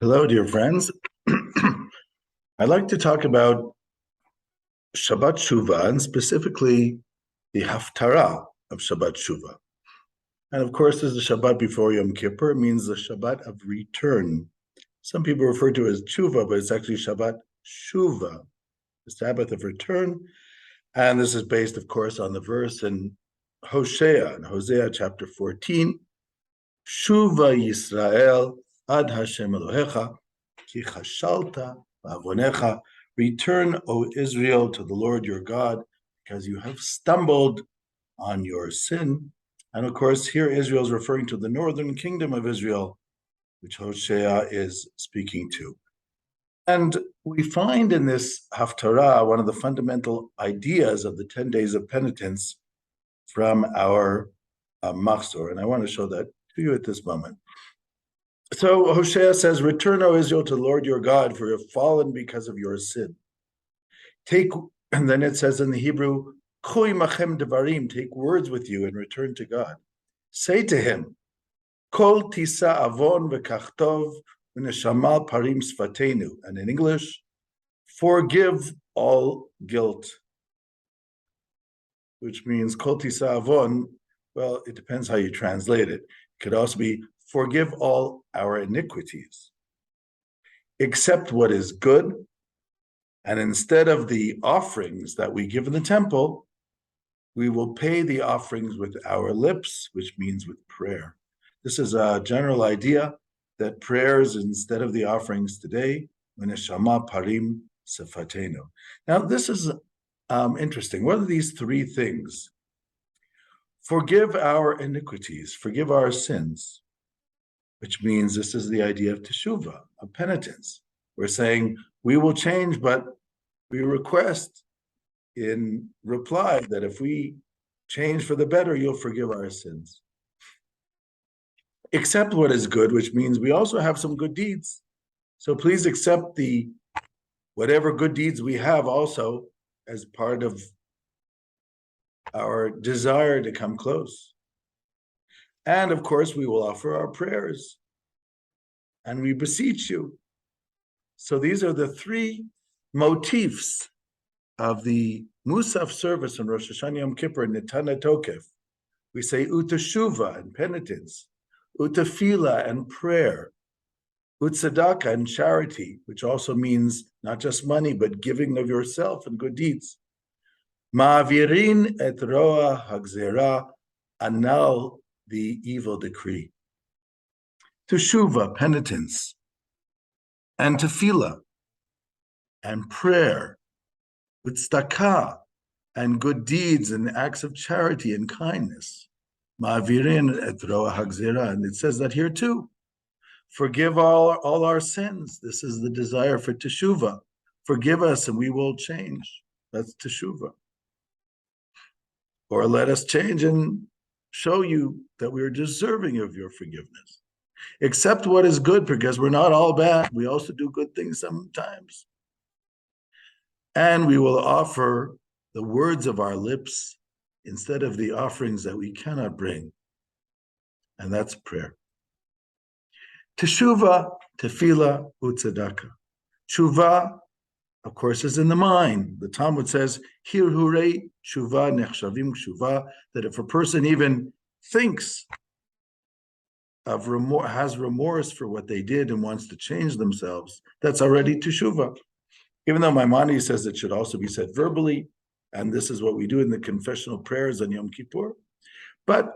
Hello, dear friends. I'd like to talk about Shabbat Shuva and specifically the haftora of Shabbat Shuva. And of course, this is the Shabbat before Yom Kippur. It means the Shabbat of return. Some people refer to it as Tshuva, but it's actually Shabbat Shuva, the Sabbath of return. And this is based, of course, on the verse in Hosea chapter 14, Shuva Yisrael ad Hashem Elohecha, ki chashalta va'avonecha. Return, O Israel, to the Lord your God, because you have stumbled on your sin. And of course, here Israel is referring to the northern kingdom of Israel, which Hosea is speaking to. And we find in this haftora one of the fundamental ideas of the 10 days of penitence from our machzor. And I want to show that to you at this moment. So Hosea says, return, O Israel, to the Lord your God, for you have fallen because of your sin. And then it says in the Hebrew, Chui machem devarim, take words with you and return to God. Say to him, Kol tisa avon v'kachtov v'neshamal parim sfatenu. And in English, forgive all guilt, which means Kol tisa avon. Well, it depends how you translate it. It could also be forgive all our iniquities, accept what is good, and instead of the offerings that we give in the temple, we will pay the offerings with our lips, which means with prayer. This is a general idea that prayers instead of the offerings today, v'neshama parim sefatenu. Now, this is interesting. What are these three things? Forgive our iniquities, forgive our sins, which means this is the idea of teshuva, of penitence. We're saying we will change, but we request in reply that if we change for the better, you'll forgive our sins. Accept what is good, which means we also have some good deeds. So please accept the whatever good deeds we have also as part of our desire to come close. And of course, we will offer our prayers and we beseech you. So these are the three motifs of the Musaf service on Rosh Hashanah Yom Kippur, Netana Tokef. We say Utashuva and penitence, Utafila and prayer, Utsadaka and charity, which also means not just money, but giving of yourself and good deeds. Ma'avirin et roa hagzera, annul the evil decree. Teshuva, penitence, and tefillah, and prayer, with tzedakah, and good deeds and acts of charity and kindness. Ma'avirin et roa hagzera, and it says that here too. Forgive all our sins. This is the desire for teshuva. Forgive us and we will change. That's teshuva. Or let us change and show you that we are deserving of your forgiveness. Accept what is good, because we're not all bad. We also do good things sometimes. And we will offer the words of our lips instead of the offerings that we cannot bring. And that's prayer. Teshuva, tefillah, utzedakah. Tshuva, of course, is in the mind. The Talmud says, Hir hurei tshuva nechshavim tshuva, that if a person even thinks of remorse, has remorse for what they did and wants to change themselves, that's already teshuva. Even though Maimonides says it should also be said verbally, and this is what we do in the confessional prayers on Yom Kippur, but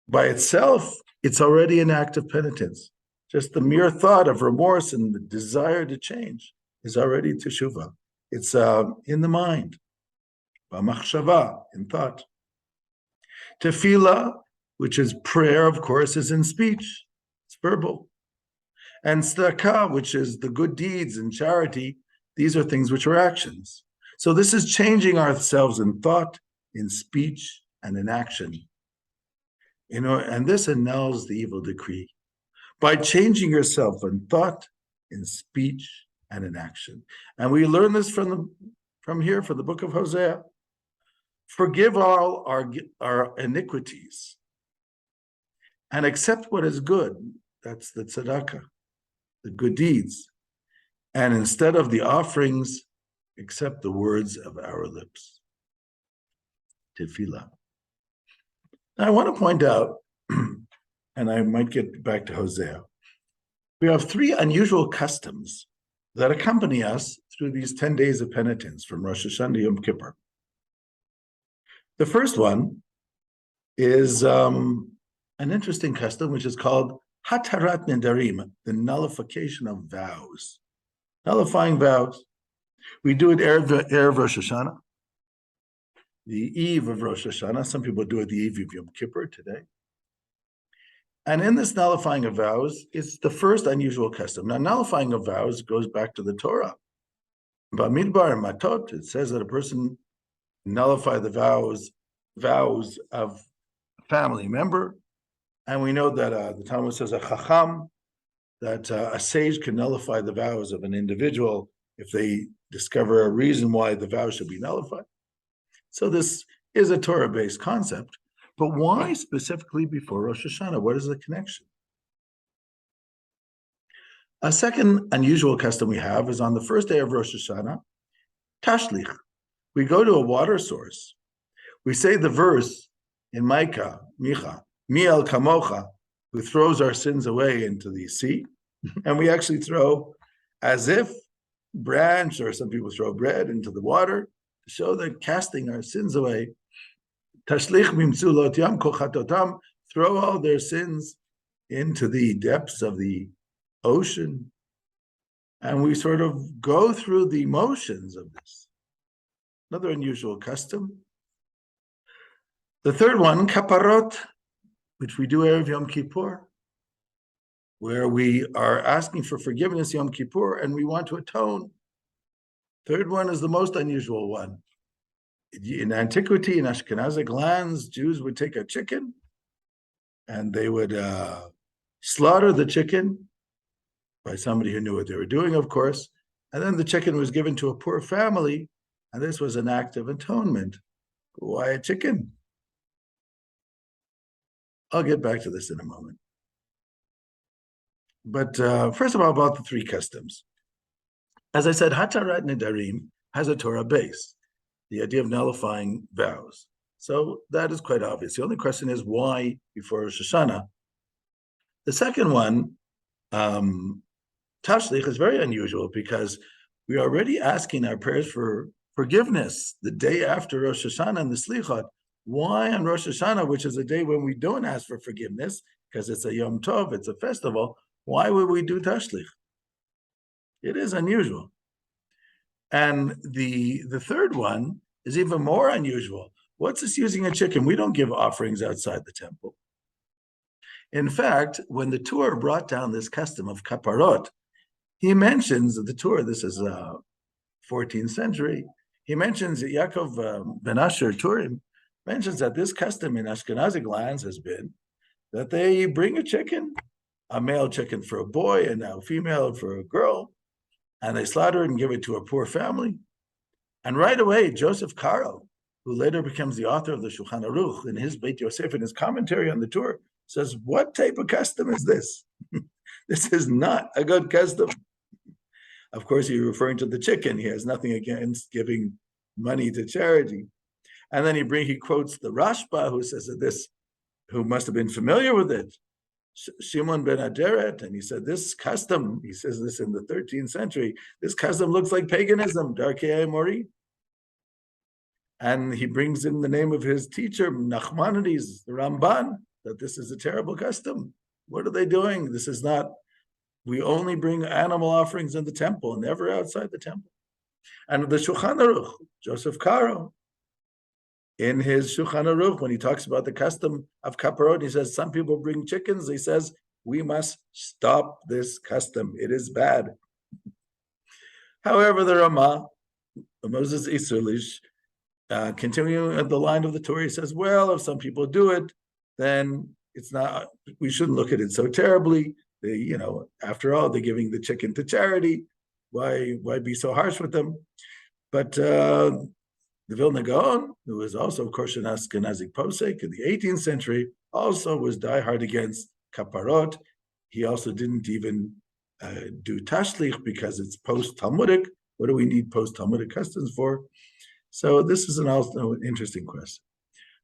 by itself, it's already an act of penitence. Just the mere thought of remorse and the desire to change is already teshuva. It's in the mind, b'machshava, in thought. Tefillah, which is prayer, of course, is in speech. It's verbal. And tzedakah, which is the good deeds and charity, these are things which are actions. So this is changing ourselves in thought, in speech, and in action. And this annuls the evil decree by changing yourself in thought, in speech, and in action. And we learn this from here, from the book of Hosea. Forgive all our iniquities and accept what is good. That's the tzedakah. the good deeds, and instead of the offerings, accept the words of our lips. Tefillah. Now, I want to point out, and I might get back to Hosea, we have three unusual customs that accompany us through these 10 days of penitence from Rosh Hashanah to Yom Kippur. The first one is an interesting custom, which is called hatarat nedarim, the nullification of vows. Nullifying vows. We do it Erev Rosh Hashanah, the eve of Rosh Hashanah. Some people do it the eve of Yom Kippur today. And in this nullifying of vows, it's the first unusual custom. Now, nullifying of vows goes back to the Torah. Bamidbar and Matot, it says that a person nullify the vows of a family member. And we know that the Talmud says a chacham, that a sage can nullify the vows of an individual if they discover a reason why the vow should be nullified. So this is a Torah-based concept. But why specifically before Rosh Hashanah? What is the connection? A second unusual custom we have is on the first day of Rosh Hashanah, tashlich. We go to a water source. We say the verse in Micha, Mi el kamocha, who throws our sins away into the sea. And we actually throw as if branch, or some people throw bread into the water to show that casting our sins away. Tashlich mimtzulot yam kochatotam, throw all their sins into the depths of the ocean. And we sort of go through the motions of this. Another unusual custom. The third one, kaparot, which we do Erev Yom Kippur, where we are asking for forgiveness Yom Kippur and we want to atone. Third one is the most unusual one. In antiquity, in Ashkenazic lands, Jews would take a chicken and they would slaughter the chicken by somebody who knew what they were doing, of course. And then the chicken was given to a poor family, and this was an act of atonement. Why a chicken? I'll get back to this in a moment. But first of all, about the three customs. As I said, hatarat nedarim has a Torah base, the idea of nullifying vows. So that is quite obvious. The only question is why before Rosh Hashanah? The second one, tashlich, is very unusual because we are already asking our prayers for forgiveness the day after Rosh Hashanah and the Slichot. Why on Rosh Hashanah, which is a day when we don't ask for forgiveness, because it's a Yom Tov, it's a festival, why would we do tashlich? It is unusual. And the third one is even more unusual. What's this using a chicken? We don't give offerings outside the temple. In fact, when the Tur brought down this custom of kaparot, he mentions the Tur, this is 14th century, he mentions that Yaakov ben Asher Turim mentions that this custom in Ashkenazic lands has been that they bring a chicken, a male chicken for a boy and a female for a girl, and they slaughter it and give it to a poor family. And right away, Joseph Caro, who later becomes the author of the Shulchan Aruch, in his Beit Yosef, in his commentary on the Tur, says, what type of custom is this? This is not a good custom. Of course, he's referring to the chicken. He has nothing against giving money to charity. And then he quotes the Rashba, who says that this, who must have been familiar with it, Shimon ben Aderet, and he said this custom, he says this in the 13th century, this custom looks like paganism, Darkei Mori. And he brings in the name of his teacher, Nachmanides, the Ramban, that this is a terrible custom. What are they doing? This is not, we only bring animal offerings in the temple, never outside the temple. And the Shulchan Aruch, Joseph Caro, in his Shulchan Aruch, when he talks about the custom of kaparot, he says, some people bring chickens. He says, we must stop this custom. It is bad. However, the Ramah, Moses Isserlich, continuing at the line of the Torah, he says, well, if some people do it, then it's not, we shouldn't look at it so terribly. They, after all, they're giving the chicken to charity. Why be so harsh with them? But the Vilna Gaon, who was also, of course, an Ashkenazic posek in the 18th century, also was diehard against kaparot. He also didn't even do tashlich because it's post-Talmudic. What do we need post-Talmudic customs for? So this is also an interesting question.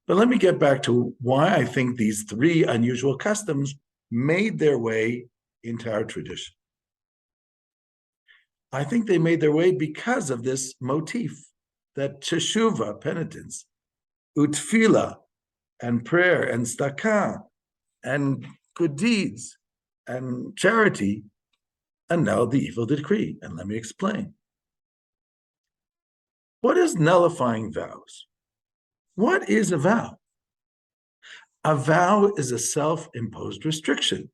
But let me get back to why I think these three unusual customs made their way into our tradition. I think they made their way because of this motif that teshuva, penitence, utfila, and prayer, and tzedakah, and good deeds, and charity, and now the evil decree. And let me explain. What is nullifying vows? What is a vow? A vow is a self-imposed restriction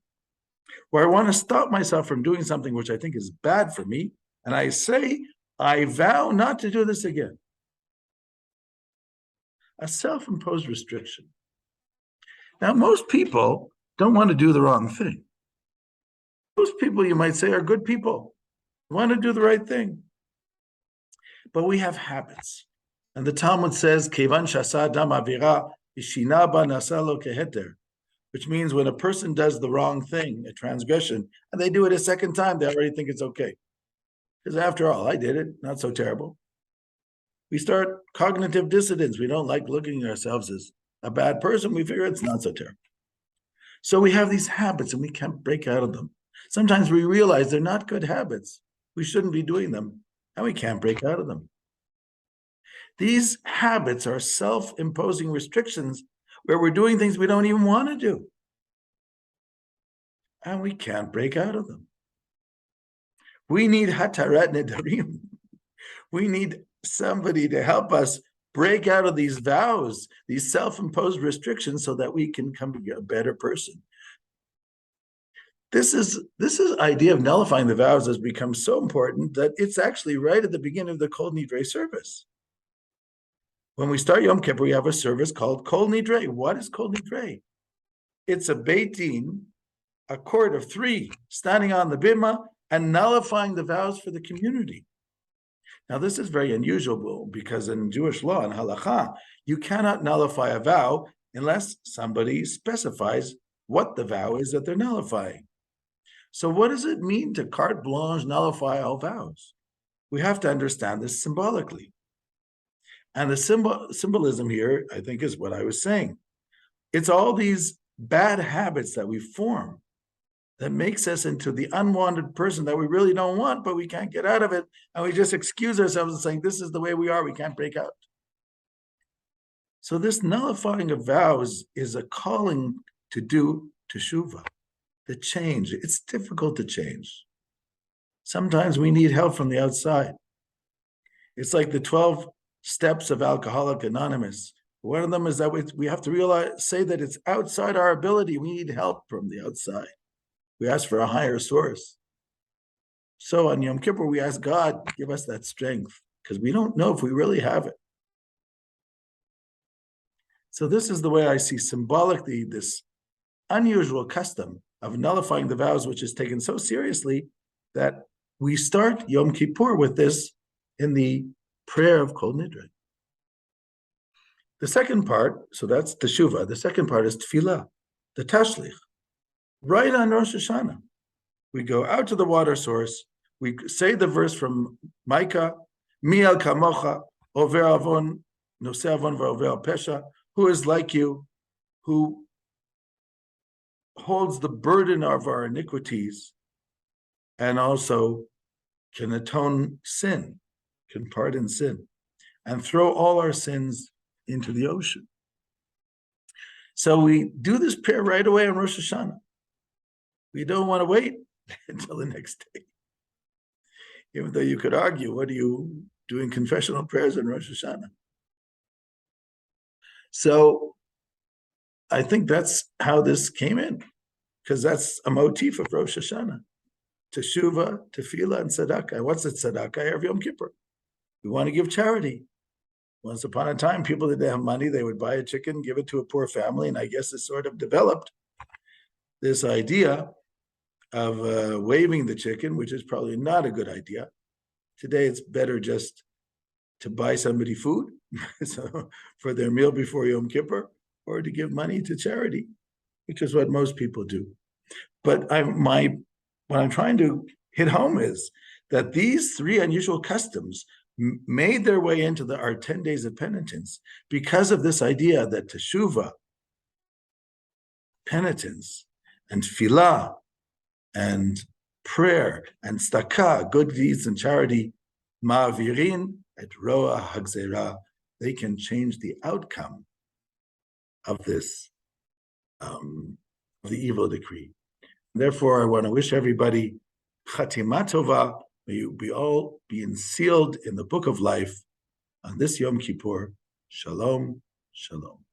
where I want to stop myself from doing something which I think is bad for me, and I say, I vow not to do this again. A self-imposed restriction. Now, most people don't want to do the wrong thing. Most people, you might say, are good people, want to do the right thing. But we have habits. And the Talmud says, Kevan shasa dam avira ishina ba nasalo keheter, which means when a person does the wrong thing, a transgression, and they do it a second time, they already think it's okay. Because after all, I did it, not so terrible. We start cognitive dissonance. We don't like looking at ourselves as a bad person. We figure it's not so terrible. So we have these habits and we can't break out of them. Sometimes we realize they're not good habits. We shouldn't be doing them, and we can't break out of them. These habits are self-imposing restrictions where we're doing things we don't even want to do, and we can't break out of them. We need hatarat nedarim. We need somebody to help us break out of these vows, these self-imposed restrictions, so that we can come to be a better person. This idea of nullifying the vows has become so important that it's actually right at the beginning of the Kol Nidrei service. When we start Yom Kippur, we have a service called Kol Nidrei. What is Kol Nidrei? It's a Beit Din, a court of three, standing on the bima and nullifying the vows for the community. Now, this is very unusual because in Jewish law and halakha, you cannot nullify a vow unless somebody specifies what the vow is that they're nullifying. So what does it mean to carte blanche nullify all vows? We have to understand this symbolically. And the symbolism here, I think, is what I was saying. It's all these bad habits that we form that makes us into the unwanted person that we really don't want, but we can't get out of it. And we just excuse ourselves and saying, this is the way we are, we can't break out. So this nullifying of vows is a calling to do teshuva, the change. It's difficult to change. Sometimes we need help from the outside. It's like the 12 steps of Alcoholics Anonymous. One of them is that we have to say that it's outside our ability. We need help from the outside. We ask for a higher source. So on Yom Kippur, we ask God, give us that strength, because we don't know if we really have it. So this is the way I see symbolically this unusual custom of nullifying the vows, which is taken so seriously that we start Yom Kippur with this in the prayer of Kol Nidrei. The second part, so that's teshuva. The second part is tefillah, the tashlich. Right on Rosh Hashanah, we go out to the water source. We say the verse from Micah, Mi al kamocha, over avon, noseh avon v'over pesha, who is like you, who holds the burden of our iniquities and also can atone sin, can pardon sin, and throw all our sins into the ocean. So we do this prayer right away on Rosh Hashanah. We don't want to wait until the next day. Even though you could argue, what are you doing confessional prayers on Rosh Hashanah? So I think that's how this came in, because that's a motif of Rosh Hashanah. Teshuva, tefillah, and tzedakah. What's it, tzedakah? Erev Yom Kippur. We want to give charity. Once upon a time, people didn't have money. They would buy a chicken, give it to a poor family, and I guess it sort of developed this idea of waving the chicken, which is probably not a good idea. Today, it's better just to buy somebody food so for their meal before Yom Kippur, or to give money to charity, which is what most people do. But my what I'm trying to hit home is that these three unusual customs made their way into our 10 days of penitence because of this idea that teshuva, penitence, and tefillah, and prayer, and tzedakah, good deeds and charity, ma'avirin et roa hagzera, they can change the outcome of this, of the evil decree. Therefore, I want to wish everybody Chatima Tova. May you be all being sealed in the book of life on this Yom Kippur. Shalom, shalom.